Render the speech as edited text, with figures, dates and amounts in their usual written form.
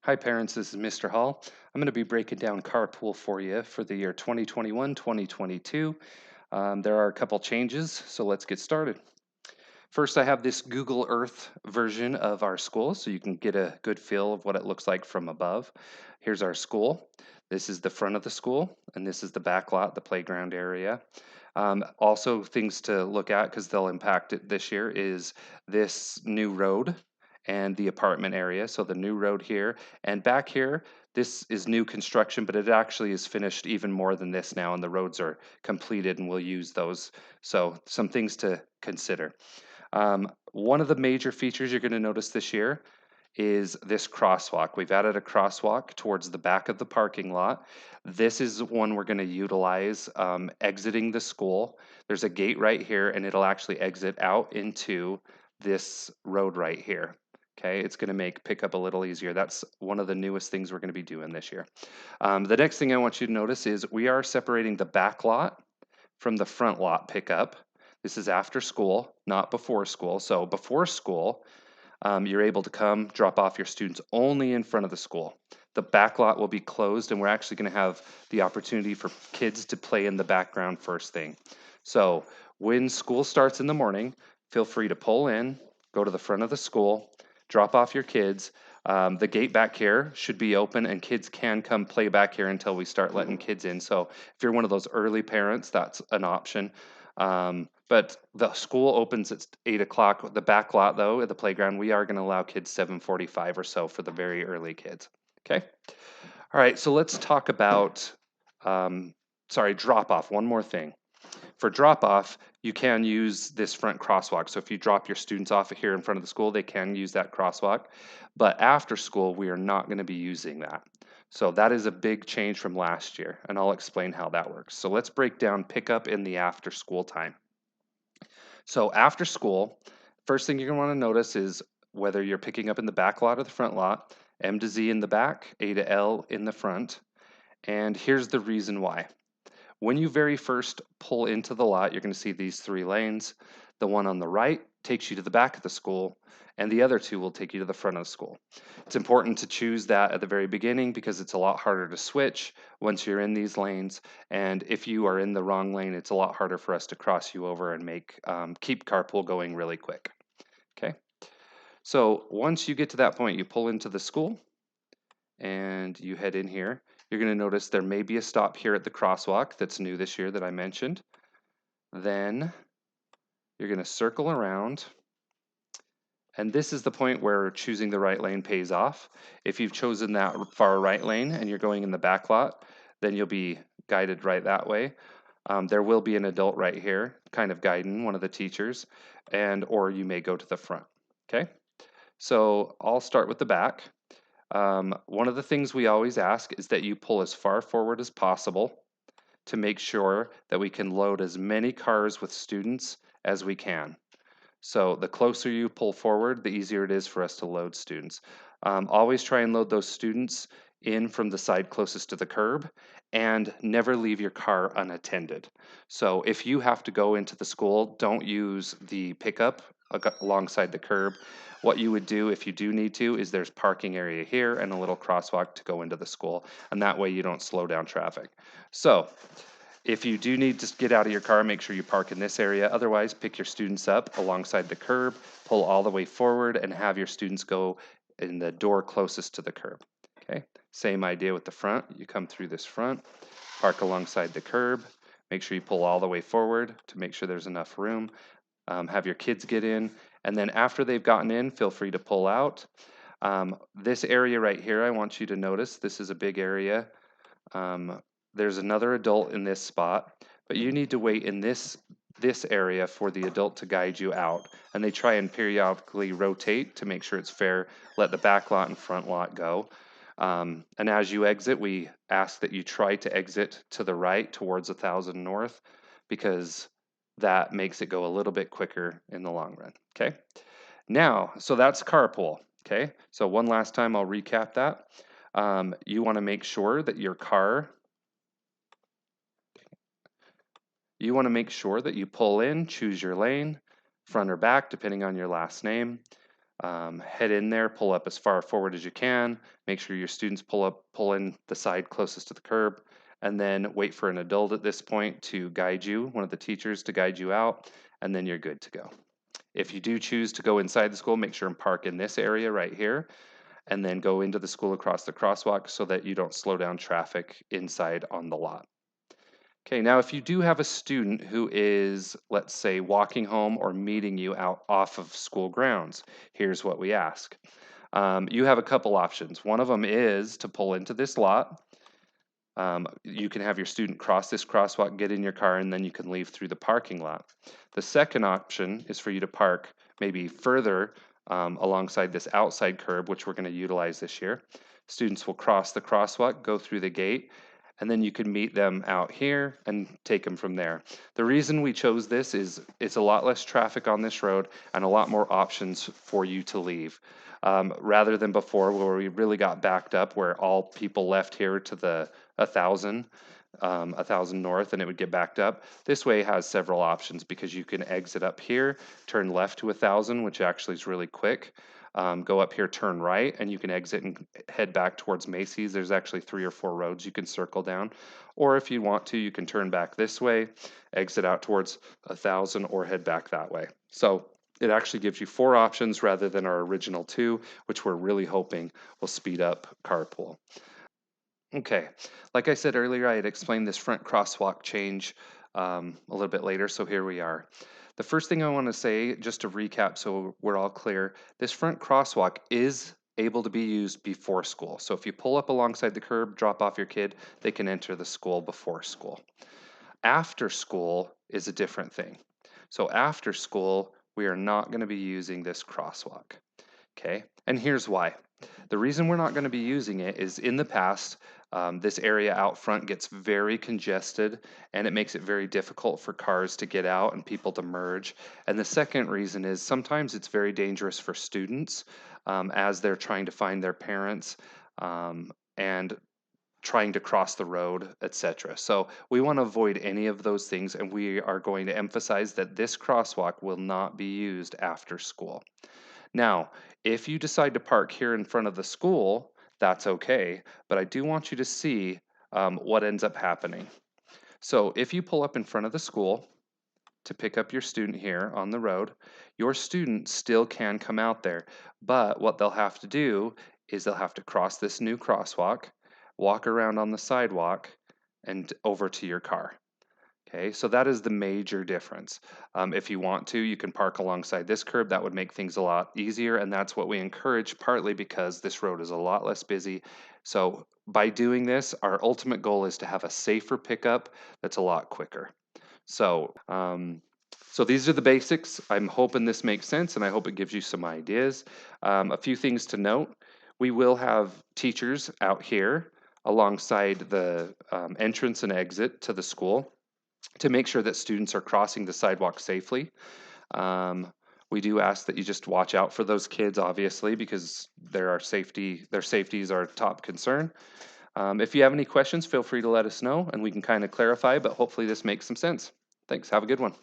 Hi parents, this is Mr. Hall. I'm going to be breaking down Carpool for you for the year 2021-2022. There are a couple changes, so let's get started. First, I have this Google Earth version of our school, so you can get a good feel of what it looks like from above. Here's our school. This is the front of the school, and this is the back lot, the playground area. Also, things to look at because they'll impact it this year is this new road and the apartment area. So the new road here and back here, this is new construction, but it actually is finished even more than this now, and the roads are completed, and we'll use those. So some things to consider. One of the major features you're going to notice this year is this crosswalk. We've added a crosswalk towards the back of the parking lot. This is one we're going to utilize exiting the school. There's a gate right here, and it'll actually exit out into this road right here. Okay, it's going to make pickup a little easier. That's one of the newest things we're going to be doing this year. The next thing I want you to notice is we are separating the back lot from the front lot pickup. This is after school, not before school. So before school, you're able to come drop off your students only in front of the school. The back lot will be closed, and we're actually going to have the opportunity for kids to play in the background first thing. So when school starts in the morning, feel free to pull in, go to the front of the school, drop off your kids. The gate back here should be open, and kids can come play back here until we start letting kids in. So if you're one of those early parents, that's an option. But the school opens at 8 o'clock. The back lot, though, at the playground, we are going to allow kids 7:45 or so for the very early kids. Okay. All right. So let's talk about, drop off. One more thing. For drop off, you can use this front crosswalk. So if you drop your students off here in front of the school, they can use that crosswalk. But after school, we are not going to be using that. So that is a big change from last year, and I'll explain how that works. So let's break down pickup in the after school time. So after school, first thing you're going to want to notice is whether you're picking up in the back lot or the front lot, M to Z in the back, A to L in the front. And here's the reason why. When you very first pull into the lot, you're going to see these three lanes. The one on the right takes you to the back of the school, and the other two will take you to the front of the school. It's important to choose that at the very beginning because it's a lot harder to switch once you're in these lanes. And if you are in the wrong lane, it's a lot harder for us to cross you over and keep carpool going really quick. Okay. So once you get to that point, you pull into the school and you head in here. You're going to notice there may be a stop here at the crosswalk that's new this year that I mentioned. Then you're going to circle around, and this is the point where choosing the right lane pays off. If you've chosen that far right lane and you're going in the back lot, then you'll be guided right that way. There will be an adult right here, kind of guiding one of the teachers, or you may go to the front. Okay, so I'll start with the back. One of the things we always ask is that you pull as far forward as possible to make sure that we can load as many cars with students as we can. So the closer you pull forward, the easier it is for us to load students. Always try and load those students in from the side closest to the curb, and never leave your car unattended. So if you have to go into the school, don't use the pickup alongside the curb. What you would do if you do need to is there's parking area here and a little crosswalk to go into the school, and that way you don't slow down traffic. So if you do need to get out of your car, make sure you park in this area. Otherwise, pick your students up alongside the curb, pull all the way forward, and have your students go in the door closest to the curb. Okay, same idea with the front. You come through this front, park alongside the curb, make sure you pull all the way forward to make sure there's enough room. Have your kids get in, and then after they've gotten in, feel free to pull out. This area right here, I want you to notice, this is a big area. There's another adult in this spot, but you need to wait in this area for the adult to guide you out. And they try and periodically rotate to make sure it's fair. Let the back lot and front lot go. And as you exit, we ask that you try to exit to the right towards 1000 North, because that makes it go a little bit quicker in the long run. Okay. Now, so that's carpool. Okay. So one last time, I'll recap that. You want to make sure that your car You want to make sure that you pull in, choose your lane, front or back, depending on your last name. Head in there, pull up as far forward as you can. Make sure your students pull in the side closest to the curb, and then wait for an adult at this point to guide you, one of the teachers to guide you out, and then you're good to go. If you do choose to go inside the school, make sure and park in this area right here, and then go into the school across the crosswalk so that you don't slow down traffic inside on the lot. Okay, now if you do have a student who is, let's say, walking home or meeting you out off of school grounds, here's what we ask. You have a couple options. One of them is to pull into this lot. You can have your student cross this crosswalk, get in your car, and then you can leave through the parking lot. The second option is for you to park maybe further alongside this outside curb, which we're going to utilize this year. Students will cross the crosswalk, go through the gate, and then you can meet them out here and take them from there. The reason we chose this is it's a lot less traffic on this road and a lot more options for you to leave. Rather than before where we really got backed up, where all people left here to the 1,000, 1,000 north, and it would get backed up. This way has several options because you can exit up here, turn left to 1,000, which actually is really quick. Go up here, turn right, and you can exit and head back towards Macy's. There's actually 3 or 4 roads you can circle down. Or if you want to, you can turn back this way, exit out towards 1,000, or head back that way. So it actually gives you 4 options rather than our original 2, which we're really hoping will speed up carpool. Okay, like I said earlier, I had explained this front crosswalk change a little bit later, so here we are. The first thing I want to say, just to recap so we're all clear, this front crosswalk is able to be used before school. So if you pull up alongside the curb, drop off your kid, they can enter the school before school. After school is a different thing. So after school, we are not going to be using this crosswalk. Okay, and here's why. The reason we're not going to be using it is in the past, this area out front gets very congested and it makes it very difficult for cars to get out and people to merge. And the second reason is sometimes it's very dangerous for students as they're trying to find their parents and trying to cross the road, etc. So we want to avoid any of those things, and we are going to emphasize that this crosswalk will not be used after school. Now, if you decide to park here in front of the school, that's okay, but I do want you to see what ends up happening. So if you pull up in front of the school to pick up your student here on the road, your student still can come out there, but what they'll have to do is they'll have to cross this new crosswalk, walk around on the sidewalk, and over to your car. Okay, so that is the major difference. If you want to, you can park alongside this curb. That would make things a lot easier, and that's what we encourage, partly because this road is a lot less busy. So by doing this, our ultimate goal is to have a safer pickup that's a lot quicker. So these are the basics. I'm hoping this makes sense, and I hope it gives you some ideas. A few things to note. We will have teachers out here alongside the entrance and exit to the school to make sure that students are crossing the sidewalk safely. We do ask that you just watch out for those kids, obviously, because their safety is our top concern. If you have any questions, feel free to let us know, and we can kind of clarify, but hopefully this makes some sense. Thanks. Have a good one.